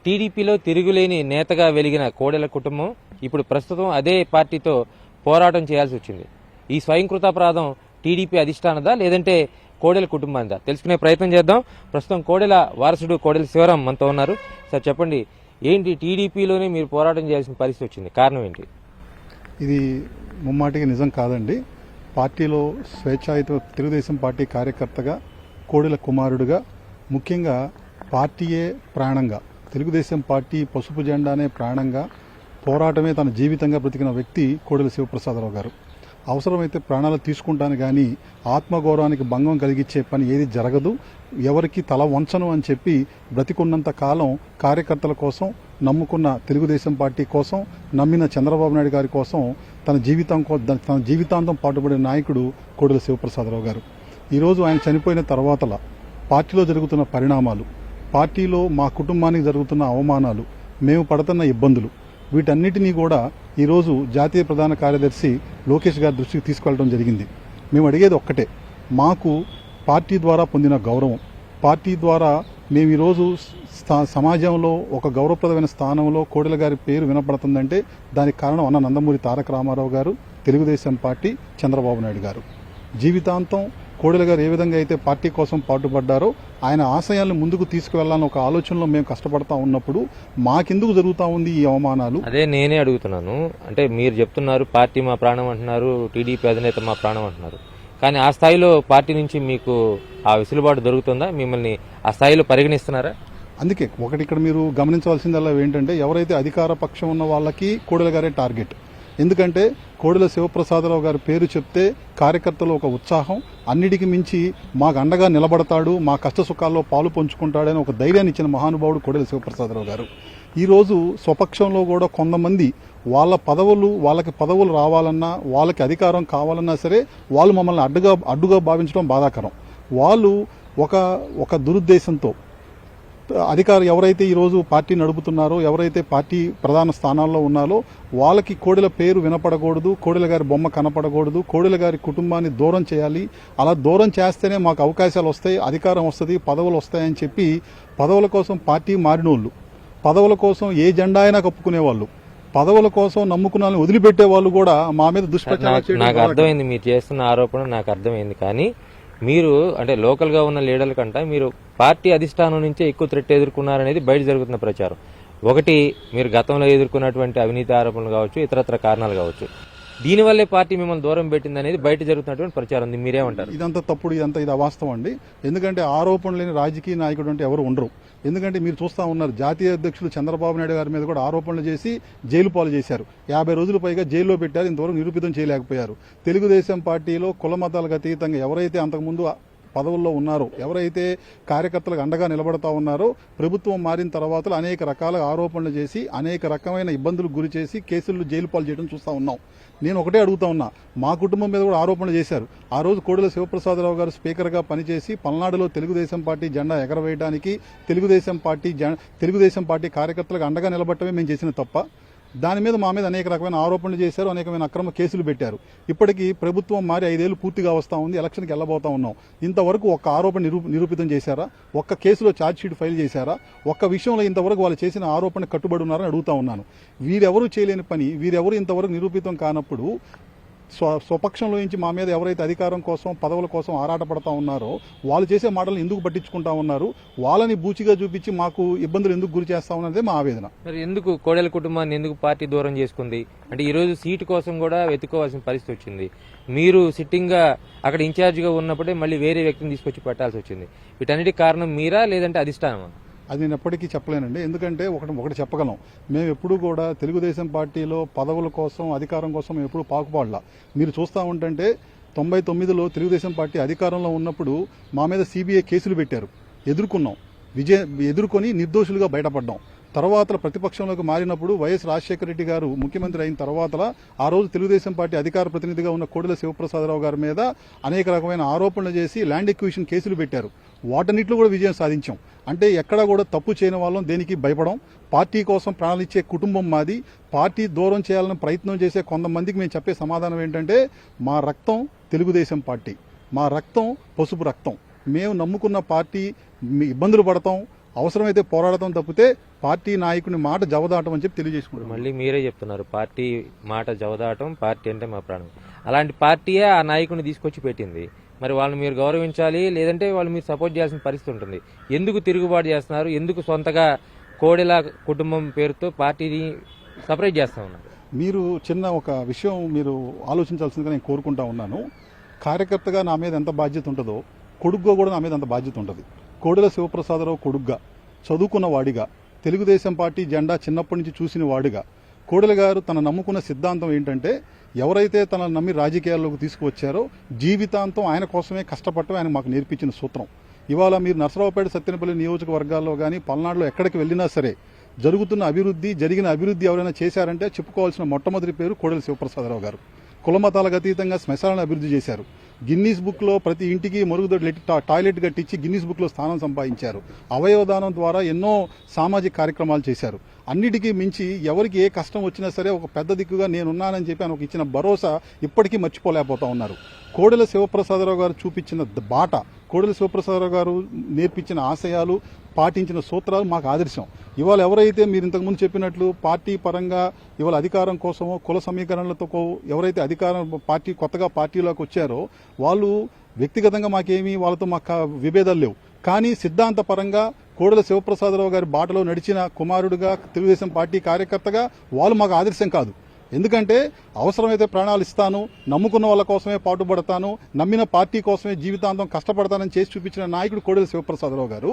టీడీపీలో తిరుగులేని నేతగా వెలిగిన కోడెల కుటుంబం ఇప్పుడు ప్రస్తుతం అదే పార్టీతో పోరాటం చేయాల్సి వచ్చింది. ఈ స్వయంకృతాపరాధం టీడీపీ అధిష్టానదా లేదంటే కోడెల కుటుంబానిదా తెలుసుకునే ప్రయత్నం చేద్దాం. ప్రస్తుతం కోడెల వారసుడు కోడెల శివరాం మనతో ఉన్నారు. సార్ చెప్పండి, ఏంటి టీడీపీలోనే మీరు పోరాటం చేయాల్సిన పరిస్థితి వచ్చింది, కారణం ఏంటి? ఇది ముమ్మాటికి నిజం కాదండి. పార్టీలో స్వేచ్ఛాయుత తెలుగుదేశం పార్టీ కార్యకర్తగా, కోడెల కుమారుడుగా, ముఖ్యంగా పార్టీయే ప్రాణంగా, తెలుగుదేశం పార్టీ పసుపు జెండానే ప్రాణంగా, పోరాటమే తన జీవితంగా బ్రతికిన వ్యక్తి కోడెల శివప్రసాదరావు గారు. అవసరమైతే ప్రాణాలు తీసుకుంటాను కానీ ఆత్మగౌరవానికి భంగం కలిగించే పని ఏది జరగదు, ఎవరికి తల వంచను అని చెప్పి బ్రతికున్నంత కాలం కార్యకర్తల కోసం, నమ్ముకున్న తెలుగుదేశం పార్టీ కోసం, నమ్మిన చంద్రబాబు నాయుడు గారి కోసం తన జీవితాంతం పాటుపడే నాయకుడు కోడెల శివప్రసాదరావు గారు. ఈరోజు ఆయన చనిపోయిన తర్వాతలా పార్టీలో జరుగుతున్న పరిణామాలు, పార్టీలో మా కుటుంబానికి జరుగుతున్న అవమానాలు, మేము పడుతున్న ఇబ్బందులు, వీటన్నిటినీ కూడా ఈరోజు జాతీయ ప్రధాన కార్యదర్శి లోకేష్ గారి దృష్టికి తీసుకెళ్లడం జరిగింది. మేము అడిగేది ఒక్కటే, మాకు పార్టీ ద్వారా పొందిన గౌరవం, పార్టీ ద్వారా మేము ఈరోజు సమాజంలో ఒక గౌరవప్రదమైన స్థానంలో కోడెల గారి పేరు వినపడుతుందంటే దానికి కారణం అన్న నందమూరి తారక రామారావు గారు, తెలుగుదేశం పార్టీ, చంద్రబాబు నాయుడు గారు. జీవితాంతం కోడెల గారు ఏ విధంగా అయితే పార్టీ కోసం పాటుపడ్డారో ఆయన ఆశయాలను ముందుకు తీసుకువెళ్లాలని ఒక ఆలోచనలో మేము కష్టపడతా ఉన్నప్పుడు మాకెందుకు జరుగుతూ ఉంది ఈ అవమానాలు? అదే నేనే అడుగుతున్నాను. అంటే మీరు చెప్తున్నారు పార్టీ మా ప్రాణం అంటున్నారు, టీడీపీ అధినేత మా ప్రాణం అంటున్నారు, కానీ ఆ స్థాయిలో పార్టీ నుంచి మీకు ఆ వెసులుబాటు దొరుకుతుందా? మిమ్మల్ని ఆ స్థాయిలో పరిగణిస్తున్నారా? అందుకే ఒకటి ఇక్కడ మీరు గమనించవలసిందల్లా ఏంటంటే, ఎవరైతే అధికార పక్షం ఉన్న వాళ్ళకి కోడెల గారే టార్గెట్. ఎందుకంటే కోడెల శివప్రసాదరావు గారి పేరు చెప్తే కార్యకర్తలు ఒక ఉత్సాహం, అన్నిటికీ మించి మాకు అండగా నిలబడతాడు, మా కష్ట సుఖాల్లో పాలు పంచుకుంటాడని ఒక ధైర్యాన్ని ఇచ్చిన మహానుభావుడు కోడెల శివప్రసాదరావు గారు. ఈరోజు స్వపక్షంలో కూడా కొంతమంది వాళ్ళకి పదవులు రావాలన్నా, వాళ్ళకి అధికారం కావాలన్నా సరే వాళ్ళు మమ్మల్ని అడ్డుగా భావించడం బాధాకరం. వాళ్ళు ఒక దురుద్దేశంతో అధికారులు ఎవరైతే ఈరోజు పార్టీ నడుపుతున్నారో, ఎవరైతే పార్టీ ప్రధాన స్థానాల్లో ఉన్నారో వాళ్ళకి కోడెల పేరు వినపడకూడదు, కోడెల గారి బొమ్మ కనపడకూడదు, కోడెల గారి కుటుంబాన్ని దూరం చేయాలి, అలా దూరం చేస్తేనే మాకు అవకాశాలు వస్తాయి, అధికారం వస్తుంది, పదవులు వస్తాయని చెప్పి పదవుల కోసం పార్టీ మారినోళ్ళు, పదవుల కోసం ఏ జెండా అయినా కప్పుకునేవాళ్ళు, పదవుల కోసం నమ్ముకున్న వదిలిపెట్టే వాళ్ళు కూడా మా మీద దుష్ప్రచారం చేయడం. నాకు అర్థమైంది మీరు చేస్తున్న ఆరోపణ, నాకు అర్థమైంది. కానీ మీరు అంటే లోకల్ గా ఉన్న లీడర్ల కంటే మీరు పార్టీ అధిష్టానం నుంచే ఎక్కువ థ్రెట్ ఎదుర్కొన్నారనేది బయట జరుగుతున్న ప్రచారం. ఒకటి, మీరు గతంలో ఎదుర్కొన్నటువంటి అవినీతి ఆరోపణలు కావచ్చు, ఇతరత్ర కారణాలు కావచ్చు, దీనివల్లే పార్టీ మిమ్మల్ని దూరం పెట్టింది అనేది బయట జరుగుతున్నటువంటి ప్రచారం. మీరేమంటారు? ఇదంతా తప్పుడు, ఇది అవాస్తవం అండి. ఎందుకంటే ఆరోపణ లేని రాజకీయ నాయకుడు అంటే ఎవరు ఉండరు. ఎందుకంటే మీరు చూస్తా ఉన్నారు, జాతీయ అధ్యక్షులు చంద్రబాబు నాయుడు గారి మీద కూడా ఆరోపణలు చేసి జైలు పాలు చేశారు. 50 రోజులు పైగా జైల్లో పెట్టారు, ఇంతవరకు నిరూపితం చేయలేకపోయారు. తెలుగుదేశం పార్టీలో కుల మతాలకు అతీతంగా ఎవరైతే అంతకుముందు పదవుల్లో ఉన్నారో, ఎవరైతే కార్యకర్తలకు అండగా నిలబడతా ఉన్నారో, ప్రభుత్వం మారిన తర్వాత అనేక రకాల ఆరోపణలు చేసి అనేక రకమైన ఇబ్బందులకు గురి చేసి కేసుల్లో జైలు పాలు చేయడం చూస్తా ఉన్నాం. నేను ఒకటే అడుగుతా ఉన్నా, మా కుటుంబం మీద కూడా ఆరోపణలు చేశారు. ఆ రోజు కోడెల శివప్రసాదరావు గారు స్పీకర్గా పనిచేసి పల్నాడులో తెలుగుదేశం పార్టీ జెండా ఎగరవేయడానికి తెలుగుదేశం పార్టీ కార్యకర్తలకు అండగా నిలబడటమే మేము చేసిన తప్ప. దాని మీద మా మీద అనేక రకమైన ఆరోపణలు చేశారు, అనేకమైన అక్రమ కేసులు పెట్టారు. ఇప్పటికీ ప్రభుత్వం మారి 5 ఏళ్లు పూర్తిగా వస్తా ఉంది, ఎలక్షన్కి వెళ్ళబోతా ఉన్నాం. ఇంతవరకు ఒక్క ఆరోపణ నిరూపితం చేశారా? ఒక్క కేసులో ఛార్జ్షీట్ ఫైల్ చేశారా? ఒక్క విషయంలో ఇంతవరకు వాళ్ళు చేసిన ఆరోపణ కట్టుబడి ఉన్నారని అడుగుతా ఉన్నాను. వీరెవరూ చేయలేని పని, వీరెవరు ఇంతవరకు నిరూపితం కానప్పుడు స్వపక్షంలో నుంచి మా మీద ఎవరైతే అధికారం కోసం, పదవుల కోసం ఆరాటపడతా ఉన్నారో వాళ్ళు చేసే మాటలను ఎందుకు పట్టించుకుంటా ఉన్నారు? వాళ్ళని బూచిగా చూపించి మాకు ఇబ్బందులు ఎందుకు గురి చేస్తా ఉన్నదే మా ఆవేదన. మరి ఎందుకు కోడెల కుటుంబాన్ని ఎందుకు పార్టీ దూరం చేసుకుంది? అంటే ఈ రోజు సీటు కోసం కూడా వెతుక్కోవాల్సిన పరిస్థితి వచ్చింది. మీరు సిట్టింగ్ గా అక్కడ ఇన్ఛార్జ్ గా ఉన్నప్పుడే మళ్ళీ వేరే వ్యక్తిని తీసుకొచ్చి పెట్టాల్సి వచ్చింది. వీటన్నిటికి కారణం మీరా లేదంటే అధిష్టానమా? అది నేను ఎప్పటికీ చెప్పలేనండి. ఎందుకంటే ఒకటి చెప్పగలం, మేము ఎప్పుడూ కూడా తెలుగుదేశం పార్టీలో పదవుల కోసం, అధికారం కోసం మేము ఎప్పుడు పాకుపాడలా. మీరు చూస్తూ ఉంటే 99లో తెలుగుదేశం పార్టీ అధికారంలో ఉన్నప్పుడు మా మీద సిబిఐ కేసులు పెట్టారు, ఎదుర్కొని నిర్దోషులుగా బయటపడ్డాం. తర్వాత ప్రతిపక్షంలోకి మారినప్పుడు వైఎస్ రాజశేఖర రెడ్డి గారు ముఖ్యమంత్రి అయిన తర్వాత ఆ రోజు తెలుగుదేశం పార్టీ అధికార ప్రతినిధిగా ఉన్న కోడెల శివప్రసాదరావు గారి మీద అనేక రకమైన ఆరోపణలు చేసి ల్యాండ్ ఎక్విజిషన్ కేసులు పెట్టారు. వాటన్నిటిలో కూడా విజయం సాధించాం. అంటే ఎక్కడా కూడా తప్పు చేయని వాళ్ళం దేనికి భయపడం. పార్టీ కోసం ప్రాణాలిచ్చే కుటుంబం మాది. పార్టీ దూరం చేయాలని ప్రయత్నం చేసే కొంతమందికి మేము చెప్పే సమాధానం ఏంటంటే, మా రక్తం తెలుగుదేశం పార్టీ, మా రక్తం పసుపు రక్తం. మేము నమ్ముకున్న పార్టీ ఇబ్బందులు పడతాం, అవసరమైతే పోరాడతాం తప్పితే పార్టీ నాయకుని మాట జవదాటం అని చెప్పి తెలియజేసుకుంటాం. మళ్ళీ మీరే చెప్తున్నారు పార్టీ మాట జవదాటం, పార్టీ అంటే మా ప్రాణం. అలాంటి పార్టీయే ఆ నాయకుడిని తీసుకొచ్చి పెట్టింది. మరి వాళ్ళని మీరు గౌరవించాలి, లేదంటే వాళ్ళు మీరు సపోర్ట్ చేయాల్సిన పరిస్థితి ఉంటుంది. ఎందుకు తిరుగుబాటు చేస్తున్నారు? ఎందుకు సొంతగా కోడెల కుటుంబం పేరుతో పార్టీని సపరేట్ చేస్తా ఉన్నారు? మీరు చిన్న ఒక విషయం మీరు ఆలోచించాల్సిందిగా నేను కోరుకుంటా ఉన్నాను. కార్యకర్తగా నా మీద ఎంత బాధ్యత ఉంటుందో కొడుగ్గా కూడా నా మీద అంత బాధ్యత ఉంటుంది. కోడెల శివప్రసాదరావు కొడుగ్గా, చదువుకున్న వాడిగా, తెలుగుదేశం పార్టీ జెండా చిన్నప్పటి నుంచి చూసిన వాడిగా, కోడెల గారు తన నమ్ముకున్న సిద్ధాంతం ఏంటంటే ఎవరైతే తనను నమ్మి రాజకీయాల్లోకి తీసుకువచ్చారో జీవితాంతం ఆయన కోసమే కష్టపడటం ఆయన మాకు నేర్పించిన సూత్రం. ఇవాళ మీరు నర్సరావుపేట, సత్తెనపల్లి నియోజకవర్గాల్లో కానీ పల్నాడులో ఎక్కడికి వెళ్ళినా సరే జరుగుతున్న అభివృద్ధి, జరిగిన అభివృద్ధి ఎవరైనా చేశారంటే చెప్పుకోవాల్సిన మొట్టమొదటి పేరు కోడెల శివప్రసాదరావు గారు. కులమతాలకు అతీతంగా శ్మశాలను అభివృద్ధి చేశారు. గిన్నీస్ బుక్ లో ప్రతి ఇంటికి మరుగుదొడ్డి టాయిలెట్ కట్టించి గిన్నీస్ బుక్ లో స్థానం సంపాదించారు. అవయవదానం ద్వారా ఎన్నో సామాజిక కార్యక్రమాలు చేశారు. అన్నిటికీ మించి ఎవరికి ఏ కష్టం వచ్చినా సరే ఒక పెద్ద దిక్కుగా నేనున్నానని చెప్పి ఆయన ఇచ్చిన భరోసా ఇప్పటికీ మర్చిపోలేకపోతా ఉన్నారు. కోడెల శివప్రసాదరావు గారు చూపించిన బాట, కోడెల శివప్రసాదరావు గారు నేర్పించిన ఆశయాలు, పాటించిన సూత్రాలు మాకు ఆదర్శం. ఇవాళ ఎవరైతే మీరు ఇంతకుముందు చెప్పినట్లు పార్టీ పరంగా ఇవాళ అధికారం కోసమో కుల సమీకరణలతో ఎవరైతే అధికారం పార్టీ కొత్తగా పార్టీలోకి వచ్చారో వాళ్ళు వ్యక్తిగతంగా మాకేమీ వాళ్ళతో మాకు విభేదాలు లేవు. కానీ సిద్ధాంత పరంగా కోడెల శివప్రసాదరావు గారి బాటలో నడిచిన కుమారుడిగా, తెలుగుదేశం పార్టీ కార్యకర్తగా వాళ్ళు మాకు ఆదర్శం కాదు. ఎందుకంటే అవసరమైతే ప్రాణాలు ఇస్తాను, నమ్ముకున్న వాళ్ళ కోసమే పాటుపడతాను, నమ్మిన పార్టీ కోసమే జీవితాంతం కష్టపడతానని చేసి చూపించిన నాయకుడు కోడెల శివప్రసాదరావు గారు.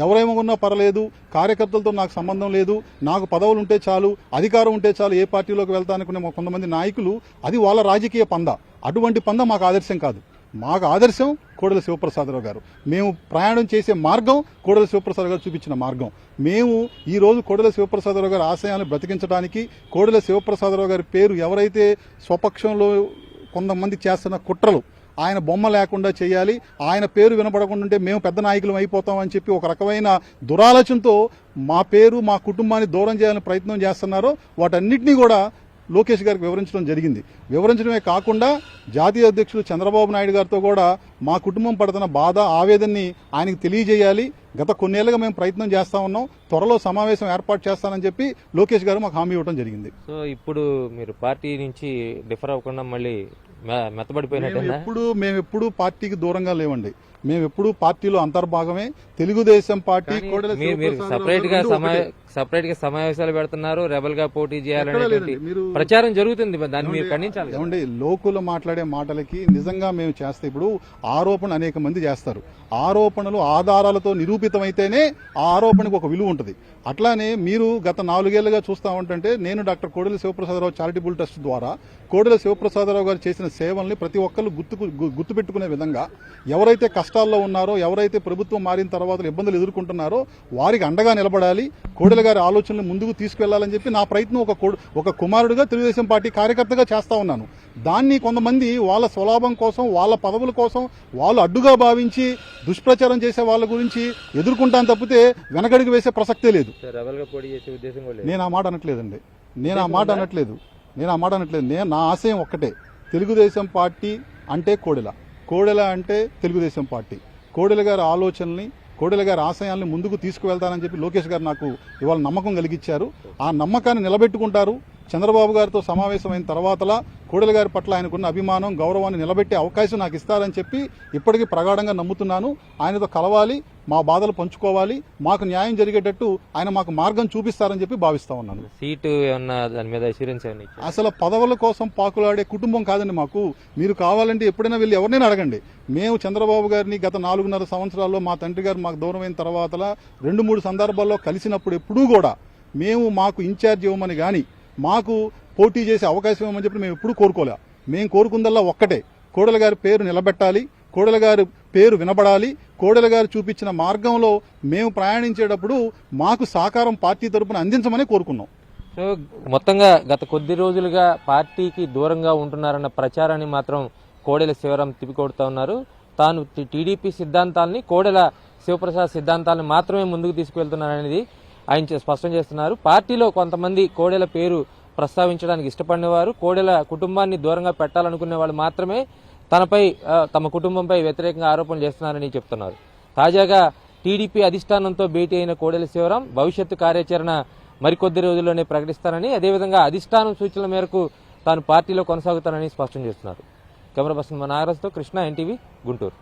ఎవరేమో ఉన్నా పర్లేదు, కార్యకర్తలతో నాకు సంబంధం లేదు, నాకు పదవులు ఉంటే చాలు, అధికారం ఉంటే చాలు, ఏ పార్టీలోకి వెళ్తానుకునే కొంతమంది నాయకులు, అది వాళ్ళ రాజకీయ పంద. అటువంటి పంద మాకు ఆదర్శం కాదు. మాకు ఆదర్శం కోడెల శివప్రసాదరావు గారు. మేము ప్రయాణం చేసే మార్గం కోడెల శివప్రసాదరావు గారు చూపించిన మార్గం. మేము ఈ రోజు కోడెల శివప్రసాదరావు గారి ఆశయాలను బ్రతికించడానికి, కోడెల శివప్రసాదరావు గారి పేరు ఎవరైతే స్వపక్షంలో కొంతమంది చేస్తున్న కుట్రలు ఆయన బొమ్మ లేకుండా చేయాలి, ఆయన పేరు వినపడకుండా ఉంటే మేము పెద్ద నాయకులం అయిపోతామని చెప్పి ఒక రకమైన దురాలోచనతో మా పేరు, మా కుటుంబాన్ని దూరం చేయాలని ప్రయత్నం చేస్తున్నారో వాటన్నిటినీ కూడా లోకేష్ గారికి వివరించడం జరిగింది. వివరించడమే కాకుండా జాతీయ అధ్యక్షులు చంద్రబాబు నాయుడు గారితో కూడా మా కుటుంబం పడుతున్న బాధ, ఆవేదనని ఆయనకు తెలియజేయాలి. గత కొన్నేళ్లుగా మేము ప్రయత్నం చేస్తా ఉన్నాం, త్వరలో సమావేశం ఏర్పాటు చేస్తానని చెప్పి లోకేష్ గారు మాకు హామీ ఇవ్వడం జరిగింది. సో ఇప్పుడు మీరు పార్టీ నుంచి డిఫర్ అవ్వకుండా మళ్ళీ మెత్తబడిపోయినట్టేనా? మేము ఎప్పుడు పార్టీకి దూరంగా లేవండి. మేము ఎప్పుడు పార్టీలో అంతర్భాగమే. తెలుగుదేశం పార్టీ సపరేట్ గా సమావేశాలు పెడుతున్నారు, రెబల్ గా పోటీ చేయాలనే ప్రచారం జరుగుతుంది. దాన్ని మీరు ఖండించాలి. ఏమండి, లోకులు మాట్లాడే మాటలకి నిజంగా మేము చేస్తే ఇప్పుడు ఆరోపణ అనేక మంది చేస్తారు. ఆరోపణలు ఆధారాలతో నిరూపితమైతేనే ఆ ఆరోపణకు ఒక విలువ ఉంటుంది. అట్లానే మీరు గత 4 ఏళ్లుగా చూస్తా ఉంటుంటే నేను doctor Kodela Sivaprasadarao charitable trust ద్వారా కోడెల శివప్రసాదరావు గారు చేసిన సేవల్ని ప్రతి ఒక్కరు గుర్తుపెట్టుకునే విధంగా ఎవరైతే కష్టాల్లో ఉన్నారో, ఎవరైతే ప్రభుత్వం మారిన తర్వాత ఇబ్బందులు ఎదుర్కొంటున్నారో వారికి అండగా నిలబడాలి, కోడెల గారి ఆలోచనలు ముందుకు తీసుకెళ్లాలని చెప్పి నా ప్రయత్నం ఒక కుమారుడిగా తెలుగుదేశం పార్టీ కార్యకర్తగా చేస్తా ఉన్నాను. దాన్ని కొంతమంది వాళ్ళ స్వలాభం కోసం, వాళ్ళ పదవుల కోసం వాళ్ళు అడ్డుగా భావించి దుష్ప్రచారం చేసే వాళ్ళ గురించి ఎదుర్కొంటాను తప్పితే వెనకడికి వేసే ప్రసక్తే లేదు. నేను ఆ మాట అనట్లేదండి. నేను ఆ మాట అనట్లేదు. నా ఆశయం ఒక్కటే, తెలుగుదేశం పార్టీ అంటే కోడెల అంటే తెలుగుదేశం పార్టీ. కోడెల గారి ఆలోచనల్ని, కోడెల గారి ఆశయాల్ని ముందుకు తీసుకువెళ్తానని చెప్పి లోకేష్ గారు నాకు ఇవాళ నమ్మకం కలిగించారు. ఆ నమ్మకాన్ని నిలబెట్టుకుంటారు. చంద్రబాబు గారితో సమావేశమైన తర్వాతలా కోడెల గారి పట్ల ఆయనకున్న అభిమానం, గౌరవాన్ని నిలబెట్టే అవకాశం నాకు ఇస్తారని చెప్పి ఇప్పటికీ ప్రగాఢంగా నమ్ముతున్నాను. ఆయనతో కలవాలి, మా బాధలు పంచుకోవాలి, మాకు న్యాయం జరిగేటట్టు ఆయన మాకు మార్గం చూపిస్తారని చెప్పి భావిస్తా ఉన్నాను. సీటు ఏమన్నా దాని మీద అష్యూరెన్స్ ఏమన్నా? అసలు పదవుల కోసం పాకులాడే కుటుంబం కాదండి మాకు. మీరు కావాలంటే ఎప్పుడైనా వెళ్ళి ఎవరినైనా అడగండి. మేము చంద్రబాబు గారిని గత 4.5 సంవత్సరాల్లో మా తండ్రి గారు మాకు దూరమైన తర్వాతలా 2-3 సందర్భాల్లో కలిసినప్పుడు ఎప్పుడూ కూడా మేము మాకు ఇన్ఛార్జ్ ఇవ్వమని గాని, మాకు పోటీ చేసే అవకాశం ఇవ్వమని చెప్పి మేము ఎప్పుడూ కోరుకోలే. మేము కోరుకుందల్లా ఒక్కటే, కోడెల గారి పేరు నిలబెట్టాలి, కోడెల గారి పేరు వినబడాలి, కోడెల గారు చూపించిన మార్గంలో మేము ప్రయాణించేటప్పుడు మాకు సహకారం పార్టీ తరపున అందించమని కోరుకున్నాం. సో మొత్తంగా గత కొద్ది రోజులుగా పార్టీకి దూరంగా ఉంటున్నారన్న ప్రచారాన్ని మాత్రం కోడెల శివరాం తిప్పికొడుతూ ఉన్నారు. తాను టీడీపీ సిద్ధాంతాలని, కోడెల శివప్రసాద్ సిద్ధాంతాలను మాత్రమే ముందుకు తీసుకువెళ్తున్నారనేది ఆయన స్పష్టం చేస్తున్నారు. పార్టీలో కొంతమంది కోడెల పేరు ప్రస్తావించడానికి ఇష్టపడినవారు, కోడెల కుటుంబాన్ని దూరంగా పెట్టాలనుకునే వాళ్ళు మాత్రమే తమ కుటుంబంపై వ్యతిరేకంగా ఆరోపణలు చేస్తున్నారని చెప్తున్నారు. తాజాగా టీడీపీ అధిష్టానంతో భేటీ అయిన కోడెల శివరాం భవిష్యత్తు కార్యాచరణ మరికొద్ది రోజుల్లోనే ప్రకటిస్తానని, అదేవిధంగా అధిష్టానం సూచనల మేరకు తాను పార్టీలో కొనసాగుతానని స్పష్టం చేస్తున్నారు. కెమెరా పర్సన్ నాగరాజ్తో కృష్ణ, ఎన్టీవీ, గుంటూరు.